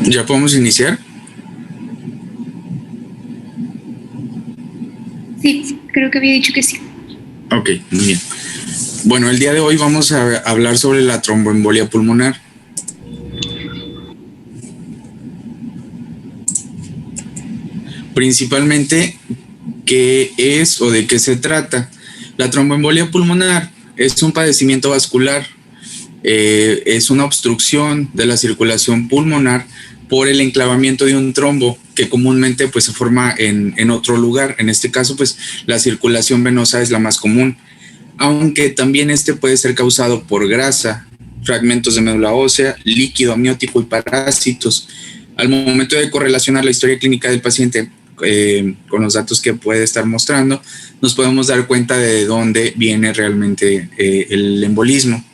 ¿Ya podemos iniciar? Sí, creo que había dicho que sí. Ok, muy bien. Bueno, el día de hoy vamos a hablar sobre la tromboembolia pulmonar. Principalmente, ¿qué es o de qué se trata? La tromboembolia pulmonar es un padecimiento vascular, es una obstrucción de la circulación pulmonar por el enclavamiento de un trombo que comúnmente pues se forma en otro lugar. En este caso pues la circulación venosa es la más común, aunque también este puede ser causado por grasa, fragmentos de médula ósea, líquido amniótico y parásitos. Al momento de correlacionar la historia clínica del paciente con los datos que puede estar mostrando, nos podemos dar cuenta de dónde viene realmente el embolismo.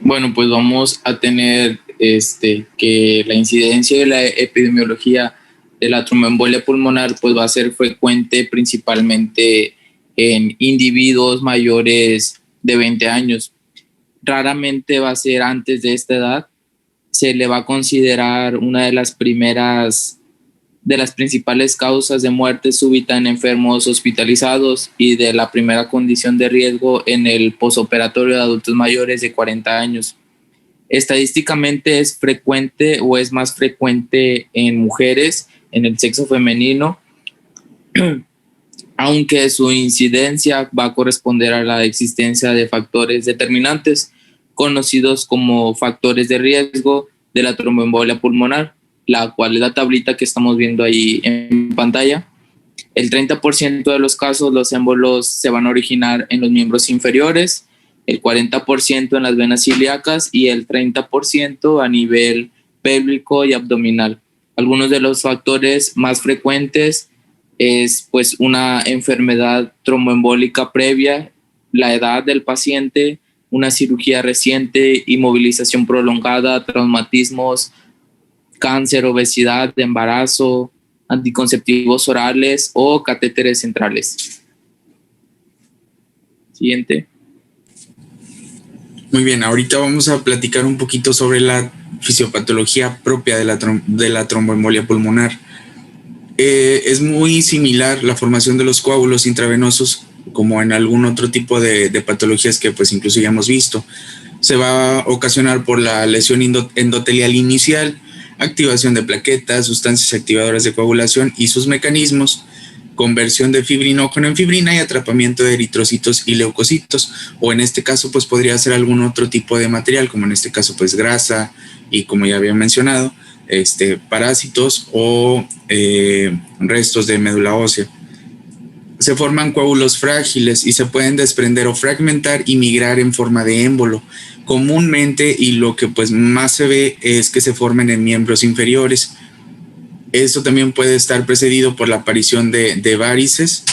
Bueno, pues vamos a tener que la incidencia de la epidemiología de la tromboembolia pulmonar pues va a ser frecuente principalmente en individuos mayores de 20 años. Raramente va a ser antes de esta edad. Se le va a considerar una de las principales causas de muerte súbita en enfermos hospitalizados y de la primera condición de riesgo en el posoperatorio de adultos mayores de 40 años. Estadísticamente es frecuente o es más frecuente en mujeres, en el sexo femenino, aunque su incidencia va a corresponder a la existencia de factores determinantes conocidos como factores de riesgo de la tromboembolia pulmonar, la cual es la tablita que estamos viendo ahí en pantalla. El 30% de los casos los émbolos se van a originar en los miembros inferiores, el 40% en las venas ilíacas y el 30% a nivel pélvico y abdominal. Algunos de los factores más frecuentes es pues una enfermedad tromboembólica previa, la edad del paciente, una cirugía reciente, inmovilización prolongada, traumatismos, cáncer, obesidad, embarazo, anticonceptivos orales o catéteres centrales. Siguiente. Muy bien, ahorita vamos a platicar un poquito sobre la fisiopatología propia de la tromboembolia pulmonar. Es muy similar la formación de los coágulos intravenosos como en algún otro tipo de patologías que pues incluso ya hemos visto. Se va a ocasionar por la lesión endotelial inicial, activación de plaquetas, sustancias activadoras de coagulación y sus mecanismos, conversión de fibrinógeno en fibrina y atrapamiento de eritrocitos y leucocitos, o en este caso pues podría ser algún otro tipo de material, como en este caso pues grasa y como ya había mencionado, parásitos o restos de médula ósea. Se forman coágulos frágiles y se pueden desprender o fragmentar y migrar en forma de émbolo. Comúnmente, y lo que pues más se ve es que se formen en miembros inferiores. Esto también puede estar precedido por la aparición de varices,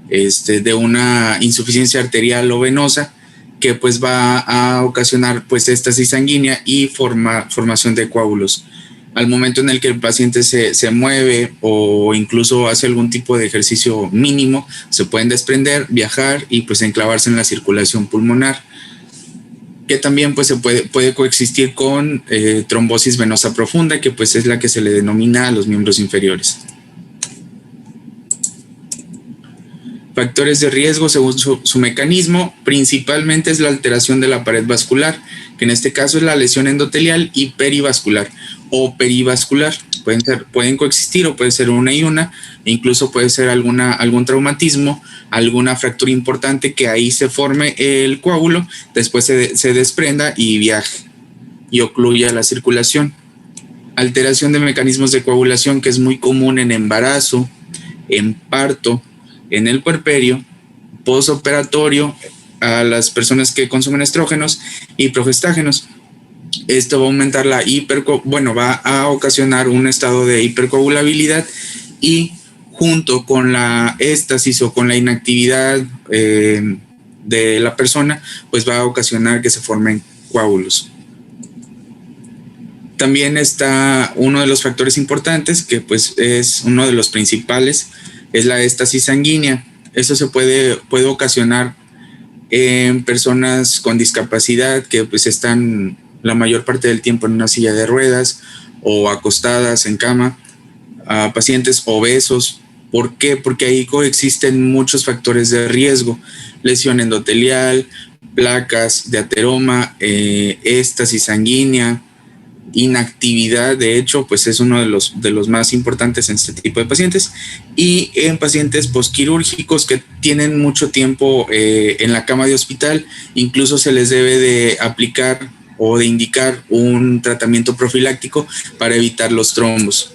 de una insuficiencia arterial o venosa, que pues va a ocasionar pues éstasis sanguínea y formación de coágulos. Al momento en el que el paciente se mueve o incluso hace algún tipo de ejercicio mínimo, se pueden desprender, viajar y pues enclavarse en la circulación pulmonar, que también pues se puede coexistir con trombosis venosa profunda, que pues es la que se le denomina a los miembros inferiores. Factores de riesgo según su mecanismo, principalmente es la alteración de la pared vascular, que en este caso es la lesión endotelial y perivascular o perivascular. Pueden coexistir o puede ser una y una, e incluso puede ser algún traumatismo, alguna fractura importante que ahí se forme el coágulo, después se desprenda y viaje y ocluya la circulación. Alteración de mecanismos de coagulación, que es muy común en embarazo, en parto, en el puerperio, postoperatorio, a las personas que consumen estrógenos y progestágenos. Esto va a aumentar va a ocasionar un estado de hipercoagulabilidad y junto con la éstasis o con la inactividad de la persona, pues va a ocasionar que se formen coágulos. También está uno de los factores importantes, que pues es uno de los principales, es la éstasis sanguínea. Eso puede ocasionar en personas con discapacidad que pues están la mayor parte del tiempo en una silla de ruedas o acostadas en cama, a pacientes obesos. ¿Por qué? Porque ahí coexisten muchos factores de riesgo: lesión endotelial, placas de ateroma, éstasis sanguínea, inactividad. De hecho, pues es uno de los más importantes en este tipo de pacientes, y en pacientes posquirúrgicos que tienen mucho tiempo en la cama de hospital. Incluso se les debe de aplicar o de indicar un tratamiento profiláctico para evitar los trombos.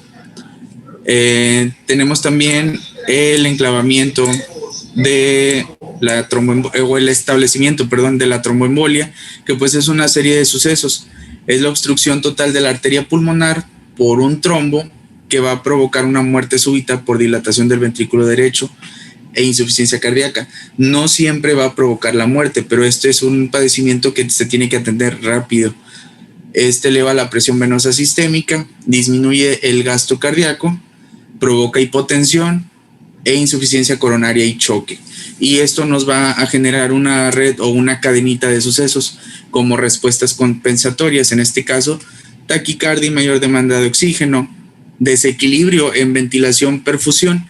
Tenemos también el enclavamiento de la o el establecimiento, perdón, de la tromboembolia, que pues es una serie de sucesos. Es la obstrucción total de la arteria pulmonar por un trombo que va a provocar una muerte súbita por dilatación del ventrículo derecho e insuficiencia cardíaca. No siempre va a provocar la muerte, pero este es un padecimiento que se tiene que atender rápido. Este eleva la presión venosa sistémica, disminuye el gasto cardíaco, provoca hipotensión e insuficiencia coronaria y choque. Y esto nos va a generar una red o una cadenita de sucesos como respuestas compensatorias, en este caso taquicardia y mayor demanda de oxígeno, desequilibrio en ventilación-perfusión,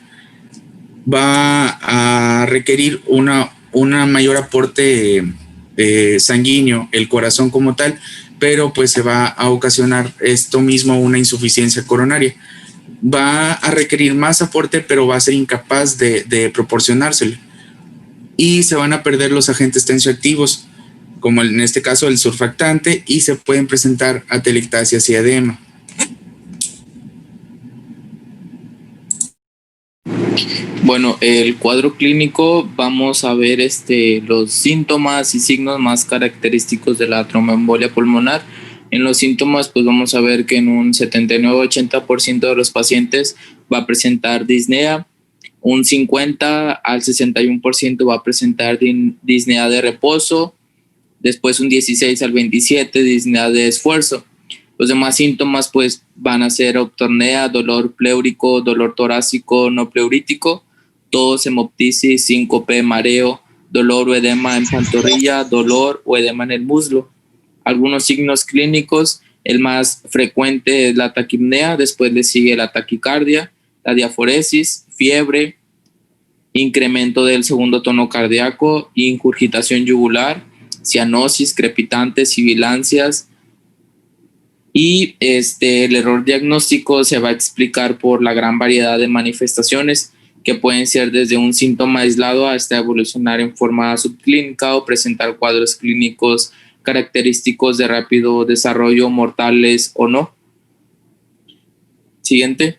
va a requerir una mayor aporte sanguíneo, el corazón como tal, pero pues se va a ocasionar esto mismo una insuficiencia coronaria. Va a requerir más aporte, pero va a ser incapaz de proporcionárselo. Y se van a perder los agentes tensioactivos, como en este caso el surfactante, y se pueden presentar atelectasias y edema. Bueno, el cuadro clínico, vamos a ver los síntomas y signos más característicos de la tromboembolia pulmonar. En los síntomas, pues vamos a ver que en un 79-80% de los pacientes va a presentar disnea, un 50 al 61% va a presentar disnea de reposo, después un 16 al 27% disnea de esfuerzo. Los demás síntomas pues van a ser optornea, dolor pleúrico, dolor torácico no pleurítico, tos, hemoptisis, síncope, mareo, dolor o edema en pantorrilla, dolor o edema en el muslo. Algunos signos clínicos, el más frecuente es la taquipnea, después le sigue la taquicardia, la diaforesis, fiebre, incremento del segundo tono cardíaco, ingurgitación yugular, cianosis, crepitantes, sibilancias. Y el error diagnóstico se va a explicar por la gran variedad de manifestaciones que pueden ser desde un síntoma aislado hasta evolucionar en forma subclínica o presentar cuadros clínicos característicos de rápido desarrollo, mortales o no. Siguiente.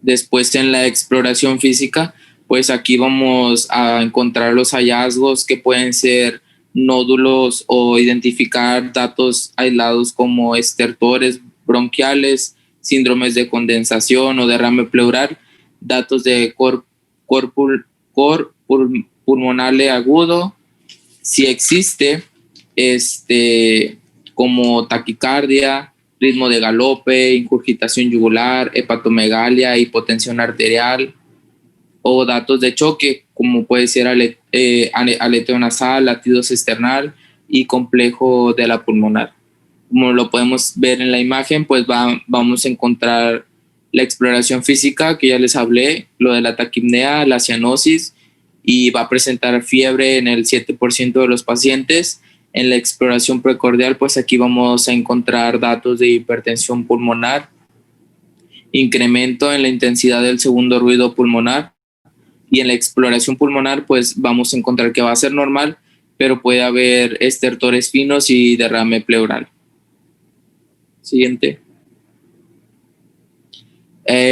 Después, en la exploración física, pues aquí vamos a encontrar los hallazgos que pueden ser nódulos o identificar datos aislados como estertores bronquiales, síndromes de condensación o derrame pleural, datos de cor pulmonale agudo, si existe como taquicardia, ritmo de galope, ingurgitación yugular, hepatomegalia, hipotensión arterial, o datos de choque, como puede ser aleteo nasal, latidos external y complejo de la pulmonar. Como lo podemos ver en la imagen, pues vamos a encontrar la exploración física, que ya les hablé, lo de la taquipnea, la cianosis, y va a presentar fiebre en el 7% de los pacientes. En la exploración precordial, pues aquí vamos a encontrar datos de hipertensión pulmonar, incremento en la intensidad del segundo ruido pulmonar, y en la exploración pulmonar pues vamos a encontrar que va a ser normal, pero puede haber estertores finos y derrame pleural. Siguiente.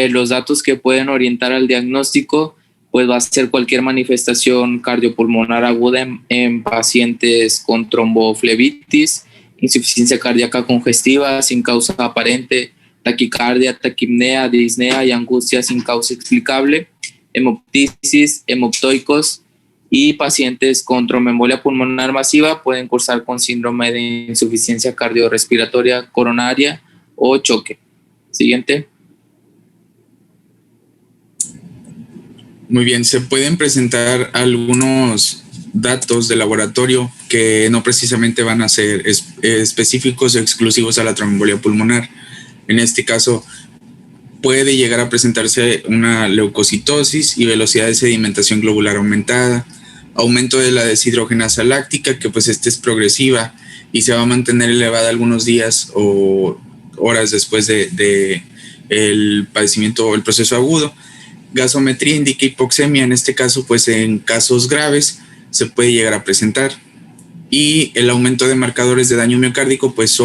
Los datos que pueden orientar al diagnóstico pues va a ser cualquier manifestación cardiopulmonar aguda en pacientes con tromboflebitis, insuficiencia cardíaca congestiva sin causa aparente, taquicardia, taquipnea, disnea y angustia sin causa explicable, hemoptisis, hemoptoicos, y pacientes con tromboembolia pulmonar masiva pueden cursar con síndrome de insuficiencia cardiorrespiratoria coronaria o choque. Siguiente. Muy bien, se pueden presentar algunos datos de laboratorio que no precisamente van a ser específicos o exclusivos a la tromboembolia pulmonar. En este caso, puede llegar a presentarse una leucocitosis y velocidad de sedimentación globular aumentada, aumento de la deshidrogenasa láctica, que pues esta es progresiva y se va a mantener elevada algunos días o horas después de el padecimiento o el proceso agudo. Gasometría indica hipoxemia, en este caso pues en casos graves se puede llegar a presentar. Y el aumento de marcadores de daño miocárdico pues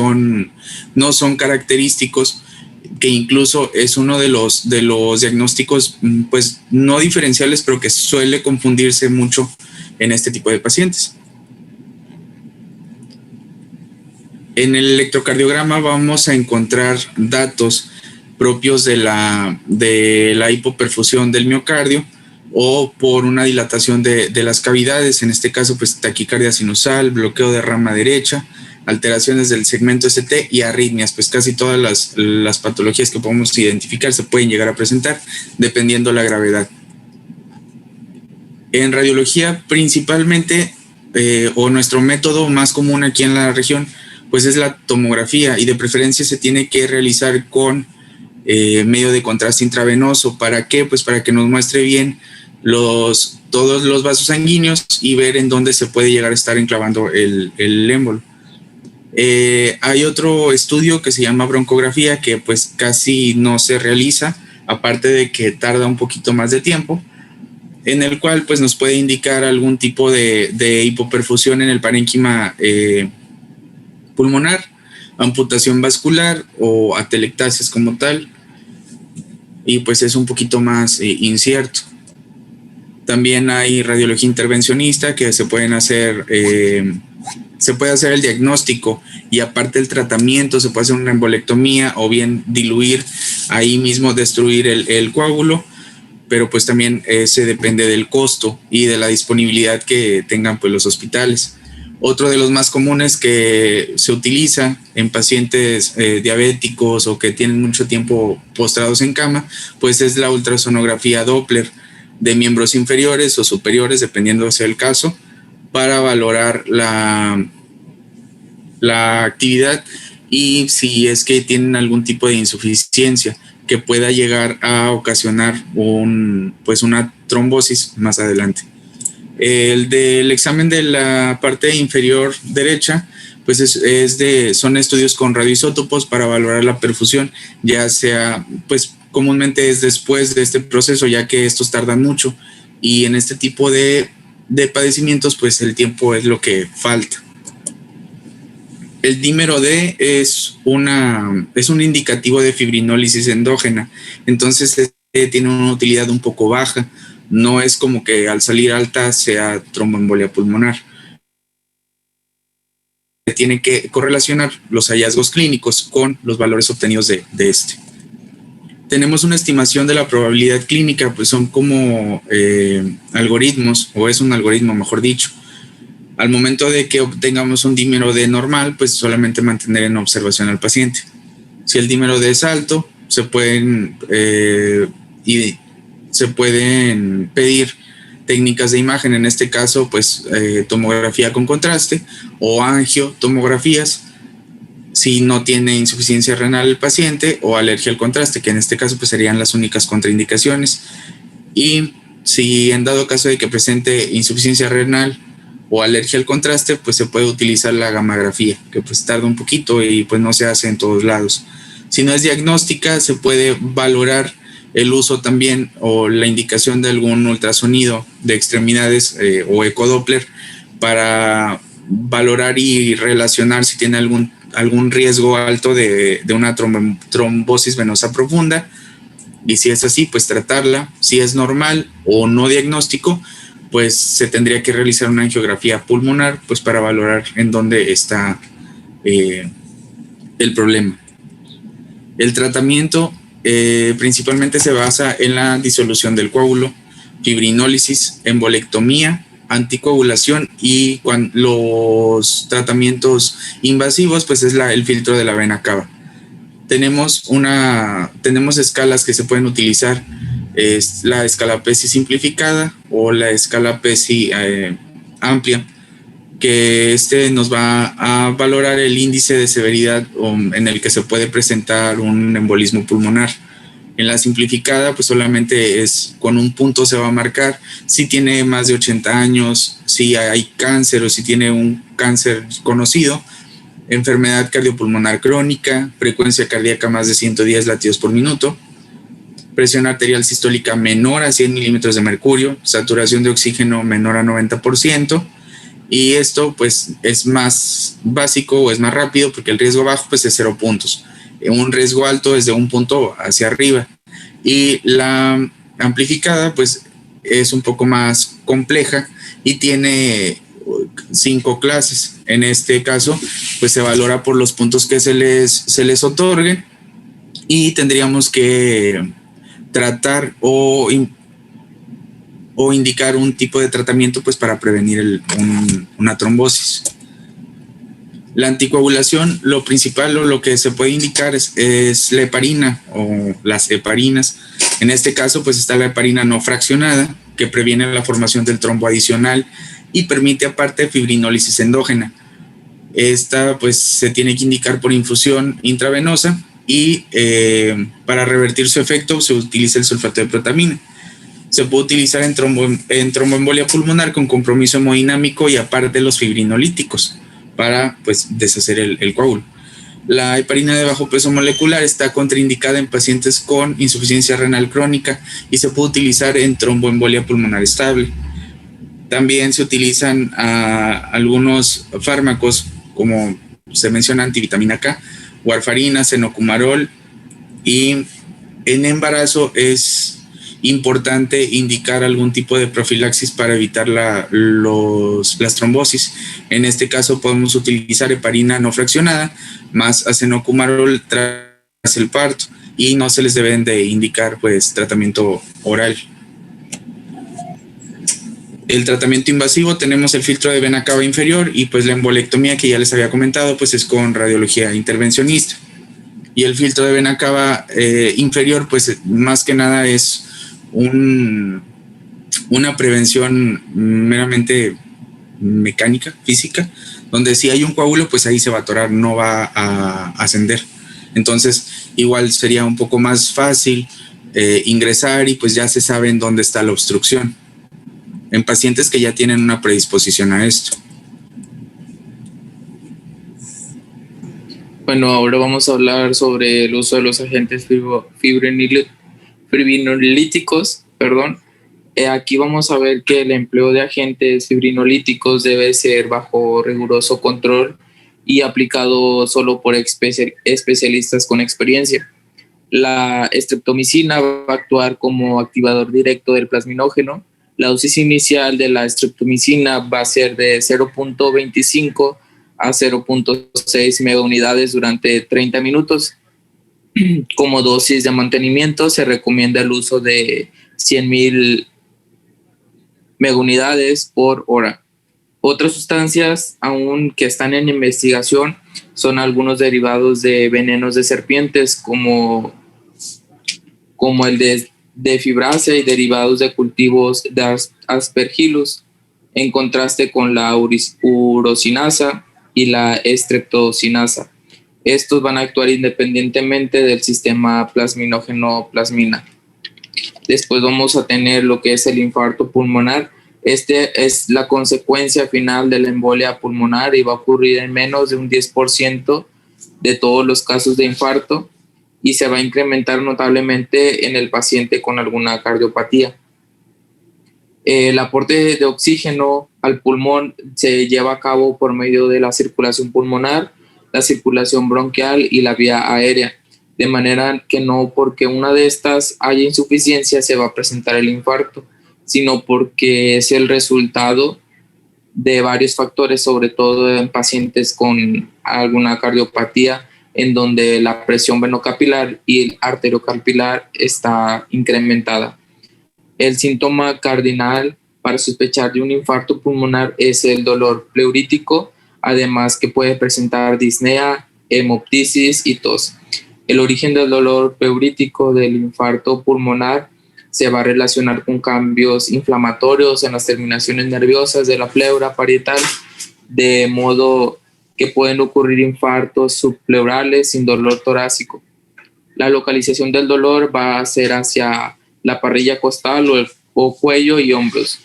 no son característicos, que incluso es uno de los diagnósticos pues no diferenciales, pero que suele confundirse mucho en este tipo de pacientes. En el electrocardiograma vamos a encontrar datos propios de la hipoperfusión del miocardio o por una dilatación de las cavidades, en este caso pues taquicardia sinusal, bloqueo de rama derecha, alteraciones del segmento ST y arritmias. Pues casi todas las patologías que podemos identificar se pueden llegar a presentar dependiendo la gravedad. En radiología principalmente, o nuestro método más común aquí en la región, pues es la tomografía, y de preferencia se tiene que realizar con medio de contraste intravenoso. ¿Para qué? Pues para que nos muestre bien todos los vasos sanguíneos y ver en dónde se puede llegar a estar enclavando el émbolo. Hay otro estudio que se llama broncografía, que pues casi no se realiza, aparte de que tarda un poquito más de tiempo, en el cual pues nos puede indicar algún tipo de hipoperfusión en el parénquima pulmonar, amputación vascular o atelectasias como tal, y pues es un poquito más incierto. También hay radiología intervencionista, que se puede hacer el diagnóstico y aparte el tratamiento. Se puede hacer una embolectomía o bien diluir ahí mismo, destruir el coágulo, pero pues también se depende del costo y de la disponibilidad que tengan pues los hospitales. Otro de los más comunes que se utiliza en pacientes diabéticos o que tienen mucho tiempo postrados en cama, pues es la ultrasonografía Doppler de miembros inferiores o superiores, dependiendo sea el caso, para valorar la actividad y si es que tienen algún tipo de insuficiencia que pueda llegar a ocasionar una trombosis más adelante. El del examen de la parte inferior derecha, pues son estudios con radioisótopos para valorar la perfusión, ya sea, pues comúnmente es después de este proceso, ya que estos tardan mucho, y en este tipo de padecimientos, pues el tiempo es lo que falta. El dímero D es un indicativo de fibrinólisis endógena, entonces tiene una utilidad un poco baja. No es como que al salir alta sea tromboembolia pulmonar. Se tiene que correlacionar los hallazgos clínicos con los valores obtenidos de este. Tenemos una estimación de la probabilidad clínica, pues son como algoritmos, o es un algoritmo mejor dicho. Al momento de que obtengamos un dímero D normal, pues solamente mantener en observación al paciente. Si el dímero D es alto, se pueden pedir técnicas de imagen, en este caso pues tomografía con contraste o angiotomografías si no tiene insuficiencia renal el paciente, o alergia al contraste, que en este caso pues serían las únicas contraindicaciones. Y si en dado caso de que presente insuficiencia renal o alergia al contraste, pues se puede utilizar la gammagrafía, que pues tarda un poquito y pues no se hace en todos lados. Si no es diagnóstica, se puede valorar el uso también o la indicación de algún ultrasonido de extremidades o ecodoppler para valorar y relacionar si tiene algún riesgo alto de una trombosis venosa profunda, y si es así, pues tratarla. Si es normal o no diagnóstico, pues se tendría que realizar una angiografía pulmonar pues para valorar en dónde está el problema. El tratamiento principalmente se basa en la disolución del coágulo, fibrinólisis, embolectomía, anticoagulación, y los tratamientos invasivos pues es el filtro de la vena cava. Tenemos escalas que se pueden utilizar es la escala PESI simplificada o la escala PESI amplia, que nos va a valorar el índice de severidad en el que se puede presentar un embolismo pulmonar. En la simplificada, pues solamente es con un punto se va a marcar si tiene más de 80 años, si hay cáncer o si tiene un cáncer conocido, enfermedad cardiopulmonar crónica, frecuencia cardíaca más de 110 latidos por minuto, presión arterial sistólica menor a 100 milímetros de mercurio, saturación de oxígeno menor a 90%, y esto pues es más básico o es más rápido porque el riesgo bajo pues es 0 puntos. Un riesgo alto es de 1 punto hacia arriba, y la amplificada pues es un poco más compleja y tiene 5 clases. En este caso pues se valora por los puntos que se les otorguen, y tendríamos que tratar o indicar un tipo de tratamiento pues para prevenir una trombosis. La anticoagulación, lo principal o lo que se puede indicar es la heparina o las heparinas. En este caso, pues está la heparina no fraccionada, que previene la formación del trombo adicional y permite aparte fibrinólisis endógena. Esta pues se tiene que indicar por infusión intravenosa, y para revertir su efecto se utiliza el sulfato de protamina. Se puede utilizar en tromboembolia pulmonar con compromiso hemodinámico y aparte los fibrinolíticos para pues deshacer el coágulo. La heparina de bajo peso molecular está contraindicada en pacientes con insuficiencia renal crónica y se puede utilizar en tromboembolia pulmonar estable. También se utilizan algunos fármacos como se menciona antivitamina K, warfarina, cenocumarol, y en embarazo es importante indicar algún tipo de profilaxis para evitar las trombosis. En este caso podemos utilizar heparina no fraccionada más acenocumarol tras el parto, y no se les deben de indicar pues tratamiento oral. El tratamiento invasivo tenemos el filtro de vena cava inferior y pues la embolectomía que ya les había comentado pues es con radiología intervencionista. Y el filtro de vena cava inferior pues más que nada es una prevención meramente mecánica, física, donde si hay un coágulo pues ahí se va a atorar, no va a ascender. Entonces igual sería un poco más fácil ingresar y pues ya se sabe en dónde está la obstrucción en pacientes que ya tienen una predisposición a esto. Bueno, ahora vamos a hablar sobre el uso de los agentes fibrinolíticos. Aquí vamos a ver que el empleo de agentes fibrinolíticos debe ser bajo riguroso control y aplicado solo por especialistas con experiencia. La streptomicina va a actuar como activador directo del plasminógeno. La dosis inicial de la streptomicina va a ser de 0.25 a 0.6 megaunidades durante 30 minutos. Como dosis de mantenimiento se recomienda el uso de 100.000 megaunidades por hora. Otras sustancias aún que están en investigación son algunos derivados de venenos de serpientes como el de fibrasa y derivados de cultivos de Aspergillus, en contraste con la urosinasa y la estreptocinasa. Estos van a actuar independientemente del sistema plasminógeno-plasmina. Después vamos a tener lo que es el infarto pulmonar. Este es la consecuencia final de la embolia pulmonar y va a ocurrir en menos de un 10% de todos los casos de infarto, y se va a incrementar notablemente en el paciente con alguna cardiopatía. El aporte de oxígeno al pulmón se lleva a cabo por medio de la circulación pulmonar, la circulación bronquial y la vía aérea, de manera que no porque una de estas haya insuficiencia se va a presentar el infarto, sino porque es el resultado de varios factores, sobre todo en pacientes con alguna cardiopatía, en donde la presión venocapilar y el arteriocapilar está incrementada. El síntoma cardinal para sospechar de un infarto pulmonar es el dolor pleurítico, además que puede presentar disnea, hemoptisis y tos. El origen del dolor pleurítico del infarto pulmonar se va a relacionar con cambios inflamatorios en las terminaciones nerviosas de la pleura parietal, de modo que pueden ocurrir infartos subpleurales sin dolor torácico. La localización del dolor va a ser hacia la parrilla costal o cuello y hombros.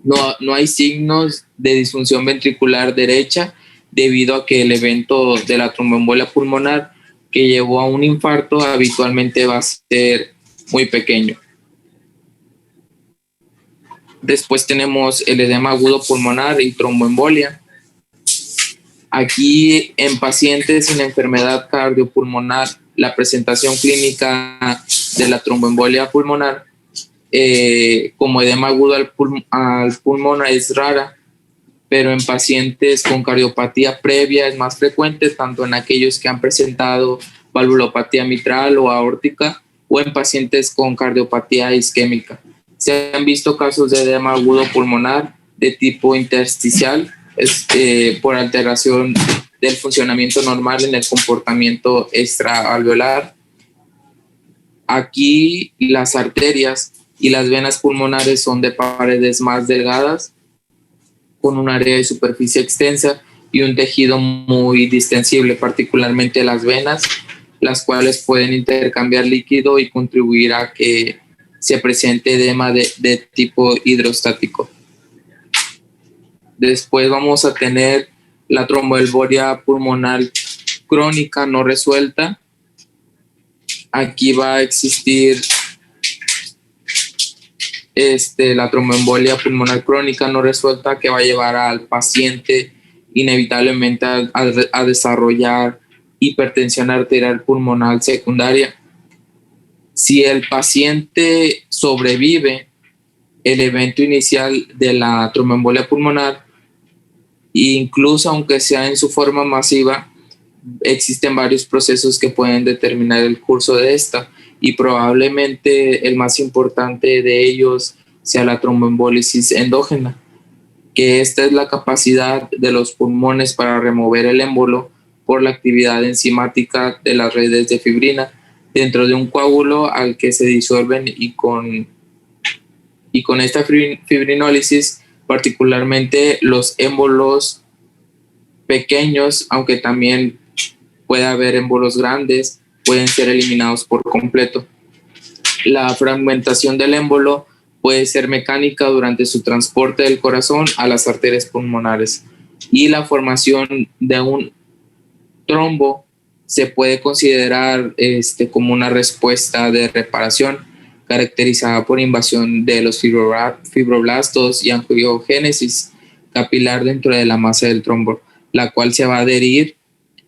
No hay signos de disfunción ventricular derecha debido a que el evento de la tromboembolia pulmonar que llevó a un infarto habitualmente va a ser muy pequeño. Después tenemos el edema agudo pulmonar y tromboembolia. Aquí en pacientes sin enfermedad cardiopulmonar, la presentación clínica de la tromboembolia pulmonar como edema agudo al pulmón es rara, pero en pacientes con cardiopatía previa es más frecuente, tanto en aquellos que han presentado valvulopatía mitral o aórtica o en pacientes con cardiopatía isquémica. Se han visto casos de edema agudo pulmonar de tipo intersticial por alteración del funcionamiento normal en el comportamiento extraalveolar. Aquí las arterias y las venas pulmonares son de paredes más delgadas, con un área de superficie extensa y un tejido muy distensible, particularmente las venas, las cuales pueden intercambiar líquido y contribuir a que se presente edema de tipo hidrostático. Después vamos a tener la tromboembolia pulmonar crónica no resuelta. Aquí va a existir la tromboembolia pulmonar crónica no resuelta, que va a llevar al paciente inevitablemente a desarrollar hipertensión arterial pulmonar secundaria. Si el paciente sobrevive el evento inicial de la tromboembolia pulmonar, incluso aunque sea en su forma masiva, existen varios procesos que pueden determinar el curso de esta, y probablemente el más importante de ellos sea la tromboembólisis endógena, que esta es la capacidad de los pulmones para remover el émbolo por la actividad enzimática de las redes de fibrina dentro de un coágulo al que se disuelven, y con esta fibrinólisis, particularmente los émbolos pequeños, aunque también puede haber émbolos grandes, pueden ser eliminados por completo. La fragmentación del émbolo puede ser mecánica durante su transporte del corazón a las arterias pulmonares, y la formación de un trombo se puede considerar como una respuesta de reparación caracterizada por invasión de los fibroblastos y angiogénesis capilar dentro de la masa del trombo, la cual se va a adherir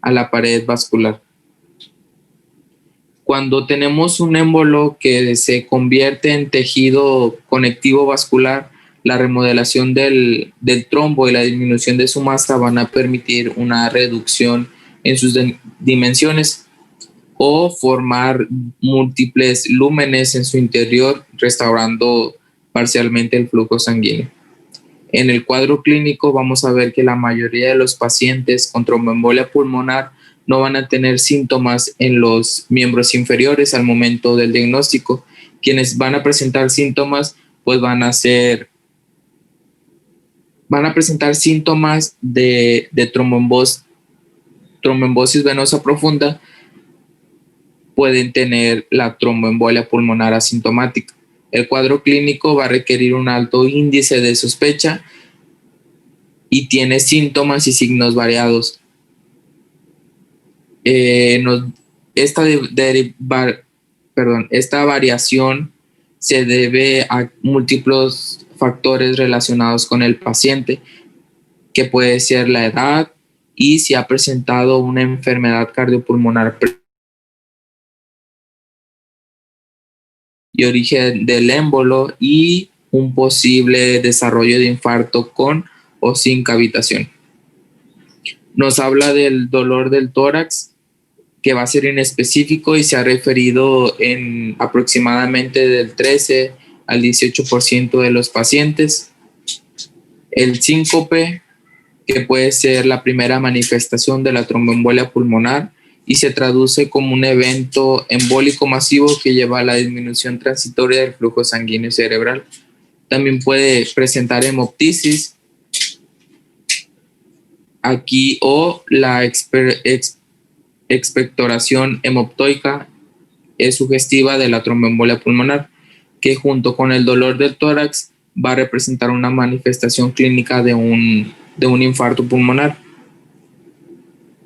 a la pared vascular. Cuando tenemos un émbolo que se convierte en tejido conectivo vascular, la remodelación del trombo y la disminución de su masa van a permitir una reducción en sus dimensiones o formar múltiples lúmenes en su interior, restaurando parcialmente el flujo sanguíneo. En el cuadro clínico vamos a ver que la mayoría de los pacientes con tromboembolia pulmonar no van a tener síntomas en los miembros inferiores al momento del diagnóstico. Quienes van a presentar síntomas, pues van a presentar síntomas de tromboembosis venosa profunda. Pueden tener la tromboembolia pulmonar asintomática. El cuadro clínico va a requerir un alto índice de sospecha y tiene síntomas y signos variados. Esta variación se debe a múltiples factores relacionados con el paciente, que puede ser la edad y si ha presentado una enfermedad cardiopulmonar y origen del émbolo, y un posible desarrollo de infarto con o sin cavitación. Nos habla del dolor del tórax, que va a ser inespecífico y se ha referido en aproximadamente del 13 al 18% de los pacientes. El síncope, que puede ser la primera manifestación de la tromboembolia pulmonar, y se traduce como un evento embólico masivo que lleva a la disminución transitoria del flujo sanguíneo cerebral. También puede presentar hemoptisis aquí o la expectoración hemoptoica es sugestiva de la tromboembolia pulmonar, que junto con el dolor del tórax va a representar una manifestación clínica de un infarto pulmonar.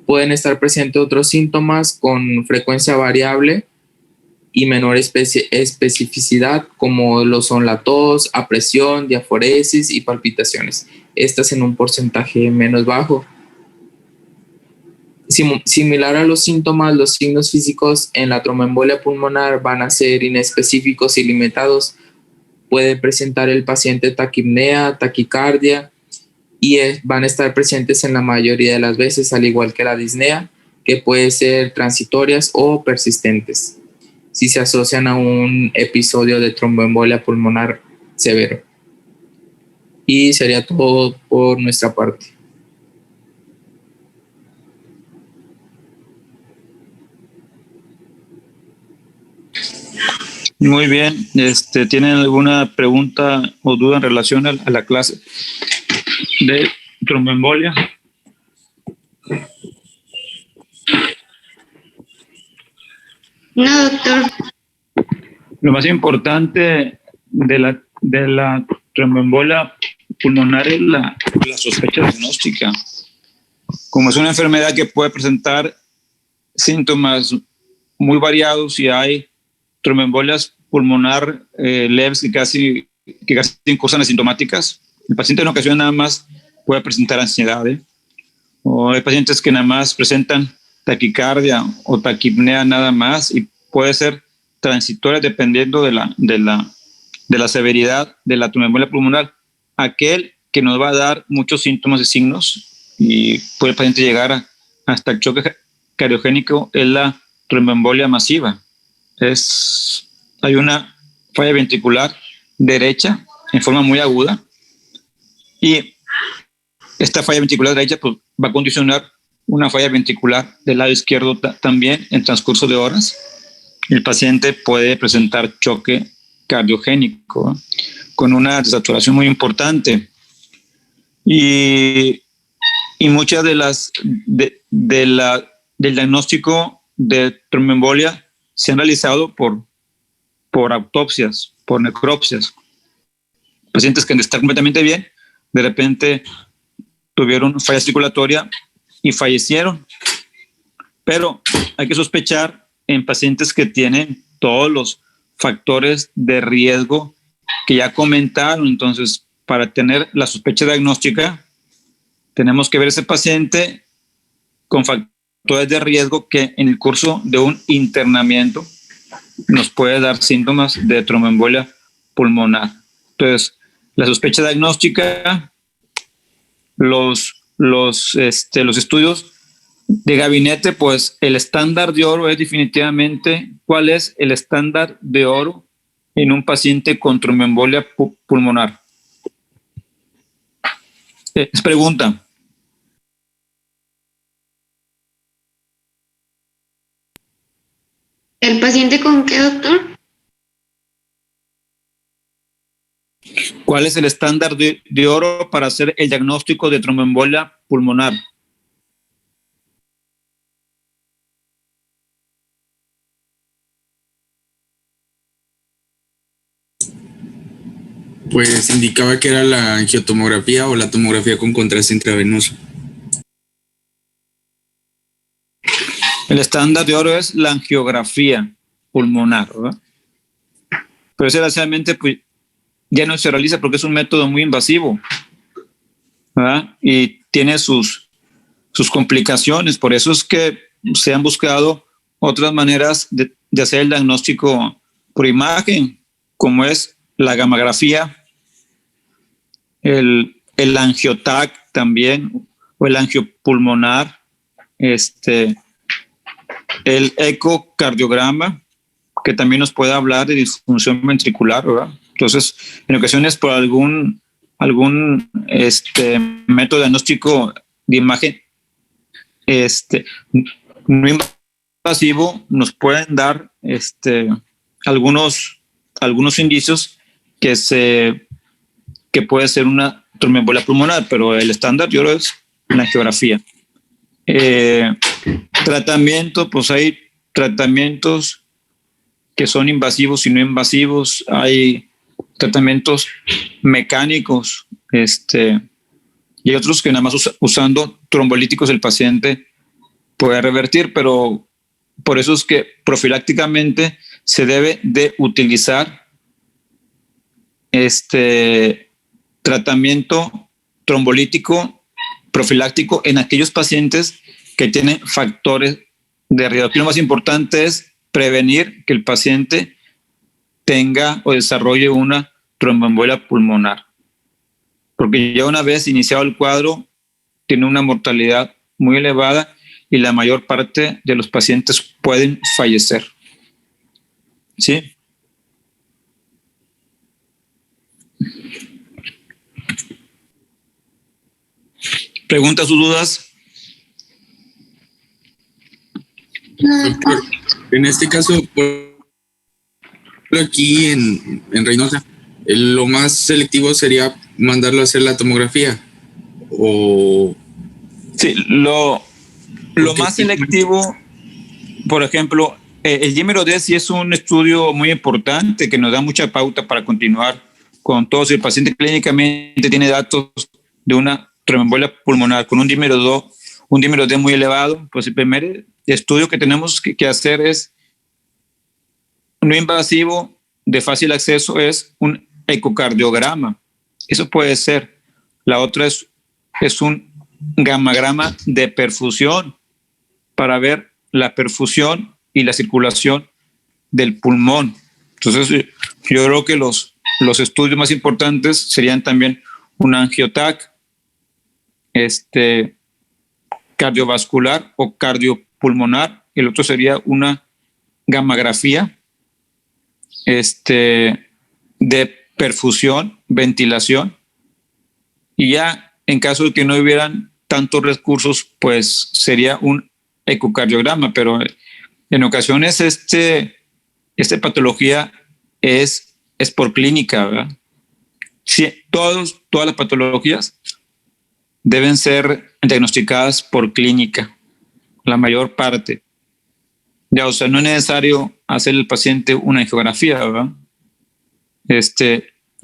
Pueden estar presentes otros síntomas con frecuencia variable y menor especificidad, como lo son la tos, apresión, diaforesis y palpitaciones. Estas en un porcentaje menos bajo. Similar a los síntomas, los signos físicos en la tromboembolia pulmonar van a ser inespecíficos y limitados. Puede presentar el paciente taquipnea, taquicardia, y van a estar presentes en la mayoría de las veces, al igual que la disnea, que puede ser transitorias o persistentes, si se asocian a un episodio de tromboembolia pulmonar severo. Y sería todo por nuestra parte. Muy bien. ¿Tienen alguna pregunta o duda en relación a la clase de tromboembolia? No, doctor. Lo más importante de la tromboembolia pulmonar es la sospecha diagnóstica. Como es una enfermedad que puede presentar síntomas muy variados, y hay tromboembolias pulmonar leves que casi cursan asintomáticas. El paciente en ocasiones nada más puede presentar ansiedad, o hay pacientes que nada más presentan taquicardia o taquipnea nada más, y puede ser transitoria dependiendo de la severidad de la tromboembolia pulmonar. Aquel que nos va a dar muchos síntomas y signos y puede el paciente llegar hasta el choque cardiogénico es la tromboembolia masiva. Hay una falla ventricular derecha en forma muy aguda, y esta falla ventricular derecha pues, va a condicionar una falla ventricular del lado izquierdo también en transcurso de horas. El paciente puede presentar choque cardiogénico con una desaturación muy importante, y muchas del diagnóstico de tromboembolia se han realizado por autopsias, por necropsias. Pacientes que están completamente bien, de repente tuvieron falla circulatoria y fallecieron. Pero hay que sospechar en pacientes que tienen todos los factores de riesgo que ya comentaron. Entonces, para tener la sospecha diagnóstica, tenemos que ver ese paciente con factores de riesgo que en el curso de un internamiento nos puede dar síntomas de tromboembolia pulmonar. Entonces, la sospecha diagnóstica, los estudios de gabinete, pues el estándar de oro es definitivamente, ¿cuál es el estándar de oro en un paciente con tromboembolia pulmonar? Es pregunta. ¿El paciente con qué, doctor? ¿Cuál es el estándar de oro para hacer el diagnóstico de tromboembolia pulmonar? Pues indicaba que era la angiotomografía o la tomografía con contraste intravenoso. El estándar de oro es la angiografía pulmonar, ¿verdad? Pero desgraciadamente pues, ya no se realiza porque es un método muy invasivo, ¿verdad? Y tiene sus complicaciones. Por eso es que se han buscado otras maneras de hacer el diagnóstico por imagen, como es la gammagrafía, el angiotac también, o el angiopulmonar, el ecocardiograma, que también nos puede hablar de disfunción ventricular, ¿verdad? Entonces, en ocasiones por algún método diagnóstico de imagen no invasivo nos pueden dar algunos indicios que puede ser una tromboembolia pulmonar, pero el estándar yo creo es la angiografía. Tratamiento, pues hay tratamientos que son invasivos y no invasivos, hay tratamientos mecánicos, y otros que nada más usando trombolíticos el paciente puede revertir, pero por eso es que profilácticamente se debe de utilizar tratamiento trombolítico profiláctico en aquellos pacientes que tienen factores de riesgo. Lo más importante es prevenir que el paciente tenga o desarrolle una tromboembolia pulmonar, porque ya una vez iniciado el cuadro tiene una mortalidad muy elevada y la mayor parte de los pacientes pueden fallecer. ¿Sí? ¿Preguntas o dudas? No, doctor. En este caso, aquí en Reynosa, lo más selectivo sería mandarlo a hacer la tomografía. O Sí, lo más selectivo, por ejemplo, el dímero D sí es un estudio muy importante que nos da mucha pauta para continuar con todo. Si el paciente clínicamente tiene datos de una tromboembolia pulmonar con un dímero D muy elevado, pues el primer estudio que tenemos que hacer es no invasivo, de fácil acceso, es un ecocardiograma. Eso puede ser. La otra es un gamagrama de perfusión para ver la perfusión y la circulación del pulmón. Entonces, yo creo que los estudios más importantes serían también un angiotac, cardiovascular o cardiopulmonar. El otro sería una gammagrafía de perfusión, ventilación. Y ya en caso de que no hubieran tantos recursos, pues sería un ecocardiograma, pero en ocasiones esta patología es por clínica, ¿verdad? Sí, todas las patologías deben ser diagnosticadas por clínica, la mayor parte. Ya, o sea, no es necesario hacer al paciente una angiografía, ¿verdad?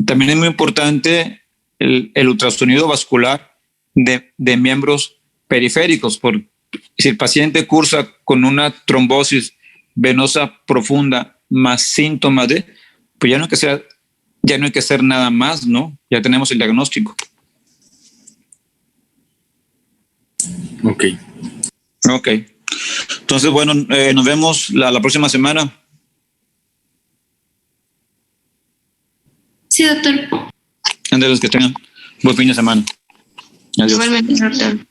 También es muy importante el ultrasonido vascular de miembros periféricos, porque si el paciente cursa con una trombosis venosa profunda más síntomas pues ya no hay que hacer nada más, ¿no? Ya tenemos el diagnóstico. ok. Entonces, bueno, nos vemos la próxima semana. Sí, doctor. Antes que tengan buen fin de semana. Adiós. Igualmente, doctor.